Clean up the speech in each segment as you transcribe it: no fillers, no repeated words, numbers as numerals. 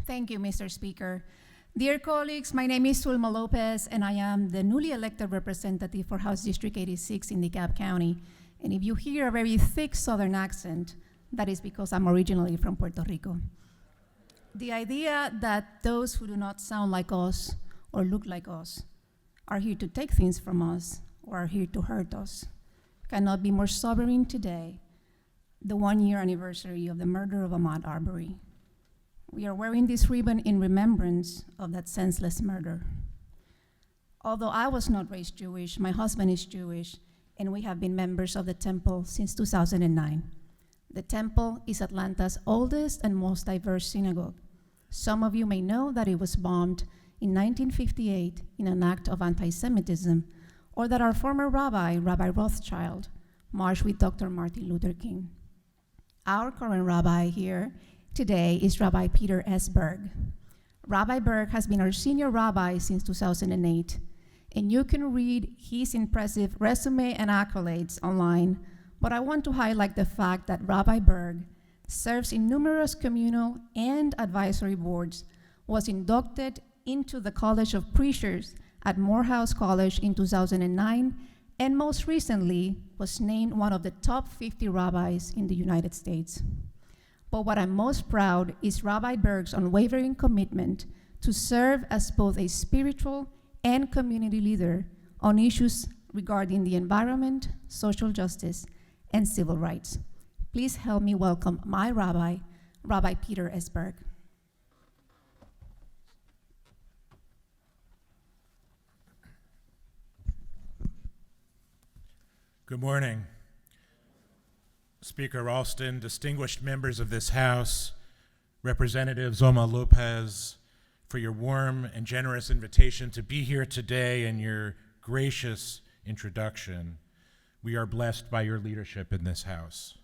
Thank you, Mr. Speaker. Dear colleagues, my name is Zulma Lopez, and I am the newly elected representative for House District 86 in DeKalb County. And if you hear a very thick Southern accent, that is because I'm originally from Puerto Rico. The idea that those who do not sound like us or look like us are here to take things from us or are here to hurt us cannot be more sobering today, the 1-year anniversary of the murder of Ahmaud Arbery. We are wearing this ribbon in remembrance of that senseless murder. Although I was not raised Jewish, my husband is Jewish, and we have been members of the temple since 2009. The temple is Atlanta's oldest and most diverse synagogue. Some of you may know that it was bombed in 1958 in an act of anti-Semitism, or that our former rabbi, Rabbi Rothschild, marched with Dr. Martin Luther King. Our current rabbi here today is Rabbi Peter S. Berg. Rabbi Berg has been our senior rabbi since 2008, and you can read his impressive resume and accolades online, but I want to highlight the fact that Rabbi Berg serves in numerous communal and advisory boards, was inducted into the College of Preachers at Morehouse College in 2009, and most recently was named one of the top 50 rabbis in the United States. But what I'm most proud is Rabbi Berg's unwavering commitment to serve as both a spiritual and community leader on issues regarding the environment, social justice, and civil rights. Please help me welcome my rabbi, Rabbi Peter S. Berg. Good morning. Speaker Ralston, distinguished members of this House, Representative Zulma Lopez, for your warm and generous invitation to be here today and your gracious introduction. We are blessed by your leadership in this House.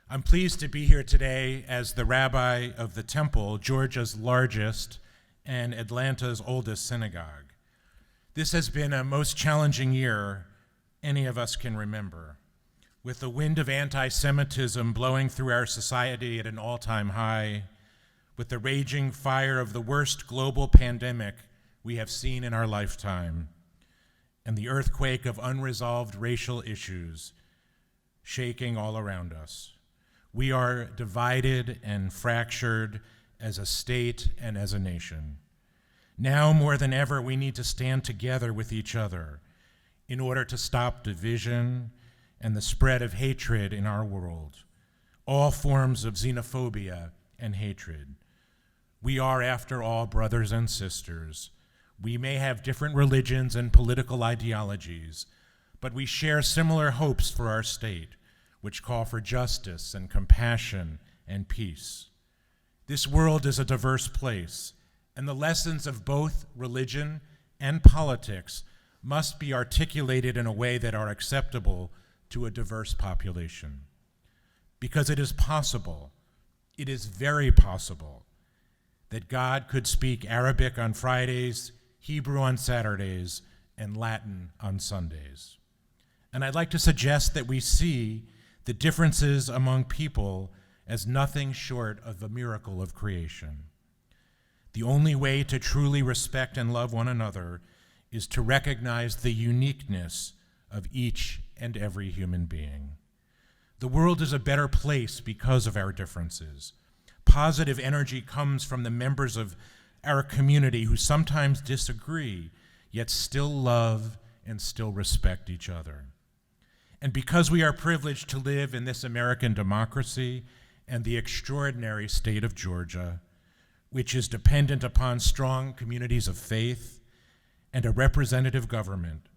I'm pleased to be here today as the rabbi of the temple, Georgia's largest and Atlanta's oldest synagogue. This has been a most challenging year any of us can remember, with the wind of anti-Semitism blowing through our society at an all-time high, with the raging fire of the worst global pandemic we have seen in our lifetime, and the earthquake of unresolved racial issues shaking all around us. We are divided and fractured as a state and as a nation. Now more than ever, we need to stand together with each other in order to stop division and the spread of hatred in our world, all forms of xenophobia and hatred. We are, after all, brothers and sisters. We may have different religions and political ideologies, but we share similar hopes for our state, which call for justice and compassion and peace. This world is a diverse place, and the lessons of both religion and politics must be articulated in a way that are acceptable to a diverse population. Because it is possible, it is very possible, that God could speak Arabic on Fridays, Hebrew on Saturdays, and Latin on Sundays. And I'd like to suggest that we see the differences among people as nothing short of a miracle of creation. The only way to truly respect and love one another is to recognize the uniqueness of each and every human being. The world is a better place because of our differences. Positive energy comes from the members of our community who sometimes disagree, yet still love and still respect each other. And because we are privileged to live in this American democracy and the extraordinary state of Georgia, which is dependent upon strong communities of faith and a representative government,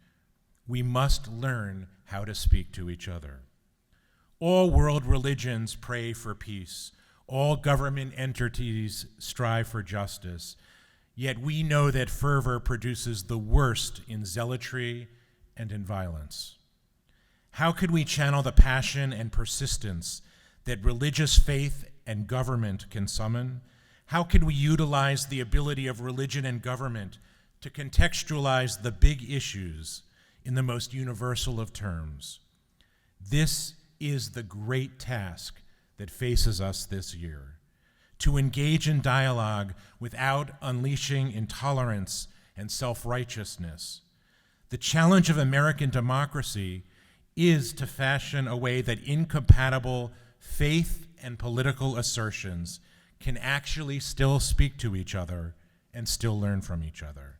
we must learn how to speak to each other. All world religions pray for peace. All government entities strive for justice. Yet we know that fervor produces the worst in zealotry and in violence. How could we channel the passion and persistence that religious faith and government can summon? How can we utilize the ability of religion and government to contextualize the big issues in the most universal of terms? This is the great task that faces us this year, to engage in dialogue without unleashing intolerance and self-righteousness. The challenge of American democracy is to fashion a way that incompatible faith and political assertions can actually still speak to each other and still learn from each other.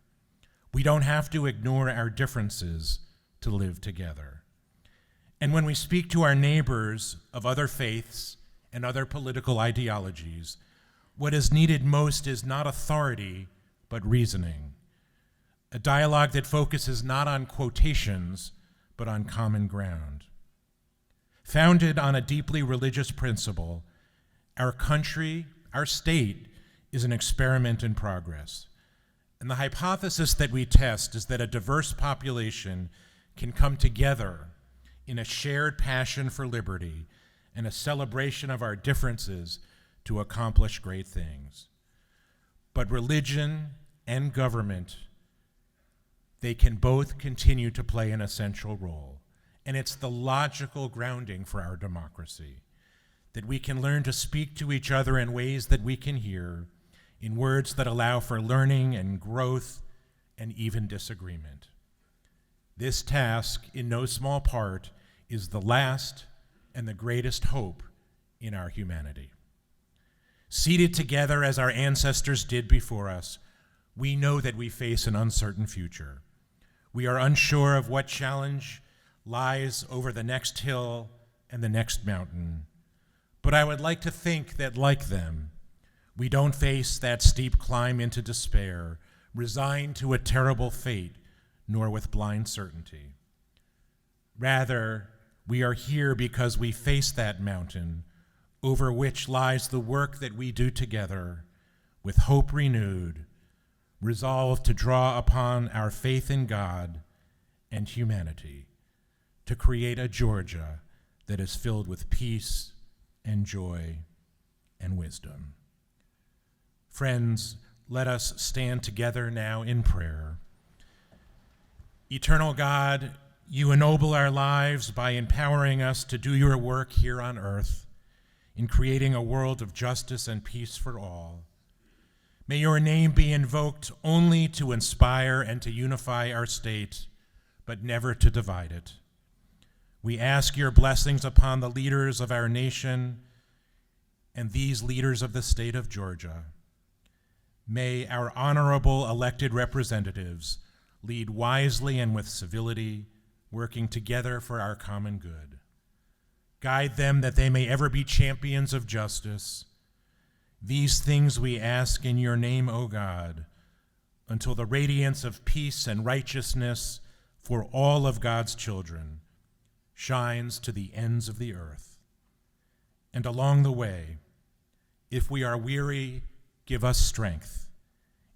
We don't have to ignore our differences to live together. And when we speak to our neighbors of other faiths and other political ideologies, what is needed most is not authority, but reasoning. A dialogue that focuses not on quotations, but on common ground. Founded on a deeply religious principle, our country, our state, is an experiment in progress. And the hypothesis that we test is that a diverse population can come together in a shared passion for liberty and a celebration of our differences to accomplish great things. But religion and government, they can both continue to play an essential role. And it's the logical grounding for our democracy, that we can learn to speak to each other in ways that we can hear, in words that allow for learning and growth and even disagreement. This task, in no small part, is the last and the greatest hope in our humanity. Seated together as our ancestors did before us, we know that we face an uncertain future. We are unsure of what challenge lies over the next hill and the next mountain. But I would like to think that, like them, we don't face that steep climb into despair, resigned to a terrible fate, nor with blind certainty. Rather, we are here because we face that mountain over which lies the work that we do together, with hope renewed, resolved to draw upon our faith in God and humanity to create a Georgia that is filled with peace and joy and wisdom. Friends, let us stand together now in prayer. Eternal God, you ennoble our lives by empowering us to do your work here on earth in creating a world of justice and peace for all. May your name be invoked only to inspire and to unify our state, but never to divide it. We ask your blessings upon the leaders of our nation and these leaders of the state of Georgia. May our honorable elected representatives lead wisely and with civility, working together for our common good. Guide them that they may ever be champions of justice. These things we ask in your name, O God, until the radiance of peace and righteousness for all of God's children shines to the ends of the earth. And along the way, if we are weary, give us strength.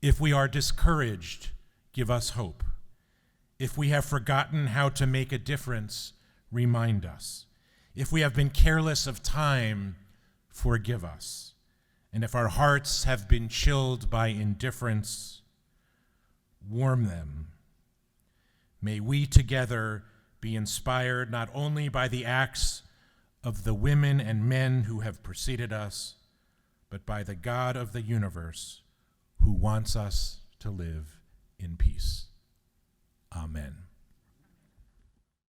If we are discouraged, give us hope. If we have forgotten how to make a difference, remind us. If we have been careless of time, forgive us. And if our hearts have been chilled by indifference, warm them. May we together be inspired not only by the acts of the women and men who have preceded us, but by the God of the universe who wants us to live in peace. Amen.